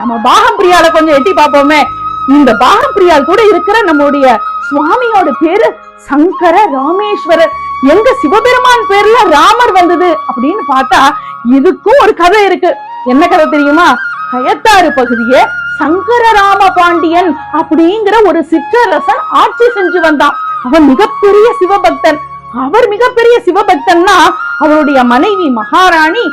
நம்ம பாகம் பிரியால கொஞ்சம் எட்டி பார்ப்போமே. இந்த பாகம் பிரியால் கூட இருக்கிற நம்முடைய சுவாமியோட பேரு சங்கர ராமேஸ்வரர். எங்க சிவபெருமான் பேர்ல ராமர் வந்தது அப்படின்னு பார்த்தா இதுக்கும் ஒரு கதை இருக்கு. என்ன கதை தெரியுமா? கயத்தாறு பகுதிய சங்கர ராம பாண்டியன் அப்படிங்கிற ஒரு சிற்றரசன் ஆட்சி செஞ்சு வந்தான். அவன் மிகப்பெரிய சிவபக்தன். அவர் மிகப்பெரிய சிவபக்தன்னா அவருடைய மனைவி மகாராணி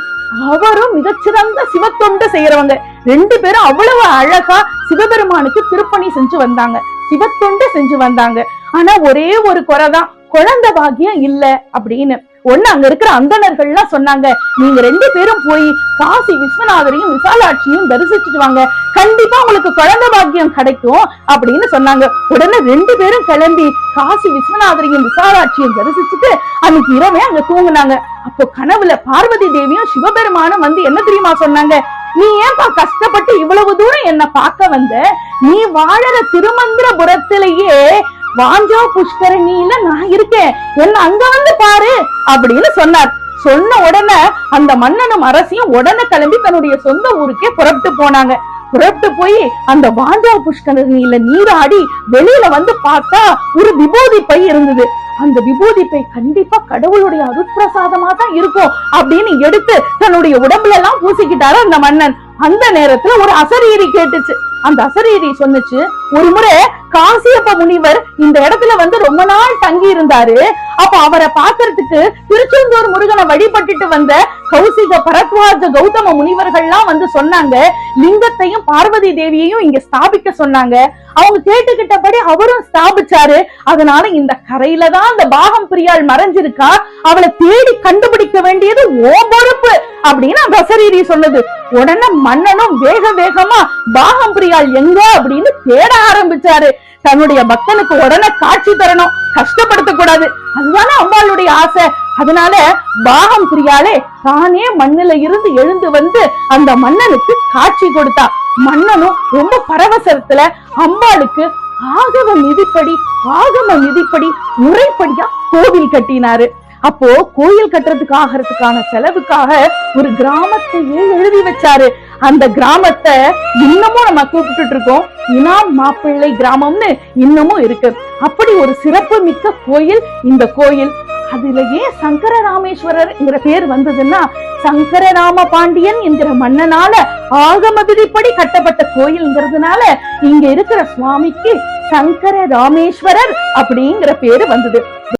அவரும் மிகச்சிறந்த சிவத்தொண்டு செய்யறவங்க. ரெண்டு பேரும் அவ்வளவு அழகா சிவபெருமானுக்கு திருப்பணி செஞ்சு வந்தாங்க, சிவத்தொண்டு செஞ்சு வந்தாங்க. ஆனா ஒரே ஒரு குறைதான், குழந்தை பாக்கியம் இல்ல அப்படின்னு. ஒண்ணு அங்க இருக்கிற அந்தணர்கள் எல்லாம் சொன்னாங்க, நீங்க ரெண்டு பேரும் போய் காசி விஸ்வநாதரையும் விசாலாட்சியும் தரிசிச்சுட்டு வாங்க, கண்டிப்பா உங்களுக்கு குழந்தை பாக்கியம் கிடைக்கும் அப்படின்னு சொன்னாங்க. உடனே ரெண்டு பேரும் கிளம்பி காசி விஸ்வநாதரையும் விசாலாட்சியும் தரிசிச்சுட்டு அன்னைக்கு இரவே அங்க தூங்குனாங்க. அப்போ கனவுல பார்வதி தேவியும் சிவபெருமானும் வந்து என்ன தெரியுமா சொன்னாங்க? நீ ஏன்பா கஷ்டப்பட்டு இவ்வளவு தூரம் என்ன பார்க்க வந்த? நீ வாழற திருமந்திரபுரத்திலேயே வாஞ்சா புஷ்கரணியில நான் இருக்கேன், என்ன அங்க வந்து பாரு அப்படின்னு சொன்னார். சொன்ன உடனே அந்த மன்னனும் அரசியும் உடனே கிளம்பி தன்னுடைய சொந்த ஊருக்கே புறப்பட்டு போனாங்க. புறப்பட்டு போய் அந்த வாஞ்சா புஷ்கரணியில நீராடி வெளியில வந்து பார்த்தா ஒரு விபூதி பை இருந்தது. அந்த விபூதி பை கண்டிப்பா கடவுளுடைய அருட்பிரசாதமா தான் இருக்கும் அப்படின்னு எடுத்து தன்னுடைய உடம்புல எல்லாம் பூசிக்கிட்டாரு அந்த மன்னன். அந்த நேரத்துல ஒரு அசரீரி கேட்டுச்சு. அந்த அசரீரி சொன்னுச்சு, ஒரு முறை காசியப்ப முனிவர் இந்த இடத்துல வந்து ரொம்ப நாள் தங்கி இருந்தாரு. அப்ப அவரை பாக்குறதுக்கு திருச்செந்தூர் முருகனை வழிபட்டுட்டு வந்த கௌசிக பரத்வாஜ கௌதம முனிவர்கள்லாம் வந்து சொன்னாங்க, லிங்கத்தையும் பார்வதி தேவியையும் இங்க ஸ்தாபிக்க சொன்னாங்க. அவங்க கேட்டுக்கிட்டபடி அவரும் ஸ்தாபிச்சாரு. அதனால இந்த கரையில தான் அந்த பாகம் பிரியாள் மறைஞ்சிருக்கா, அவளை தேடி கண்டுபிடிக்க வேண்டியது ஓ பொறுப்பு அப்படின்னு அந்த அசரீரி சொன்னது. உடனே மன்னனும் வேக வேகமா பாகம் பிரியாள் எங்க அப்படின்னு தேட ஆரம்பிச்சாரு. தன்னுடைய பக்தனுக்கு உடனே காட்சி தரணும், கஷ்டப்படுத்த கூடாது, அதுதானே அம்பாளுடைய ஆசை. அதனால பாகம் பிரியாளே தானே மண்ணுல இருந்து எழுந்து வந்து அந்த மன்னனுக்கு காட்சி கொடுத்தா. மன்னனும் ரொம்ப பரவசத்துல அம்பாளுக்கு ஆகம மிதிப்படி முறைப்படியா கோவில் கட்டினாரு. அப்போ கோயில் கட்டுறதுக்கான செலவுக்காக ஒரு கிராமத்தையே எழுதி வச்சாரு. அந்த கிராமத்தை இன்னமும் நம்ம கூப்பிட்டு இருக்கோம், இனாம் மாப்பிள்ளை கிராமம்னு இன்னமும் இருக்கு. அப்படி ஒரு சிறப்பு மிக்க கோயில் இந்த கோயில். அதுல ஏன் சங்கர ராமேஸ்வரர் என்கிற பேர் வந்ததுன்னா, சங்கர ராம பாண்டியன் என்கிற மன்னனால ஆகம விதிப்படி கட்டப்பட்ட கோயில்ங்கிறதுனால இங்க இருக்கிற சுவாமிக்கு சங்கர ராமேஸ்வரர் அப்படிங்கிற பேரு வந்தது.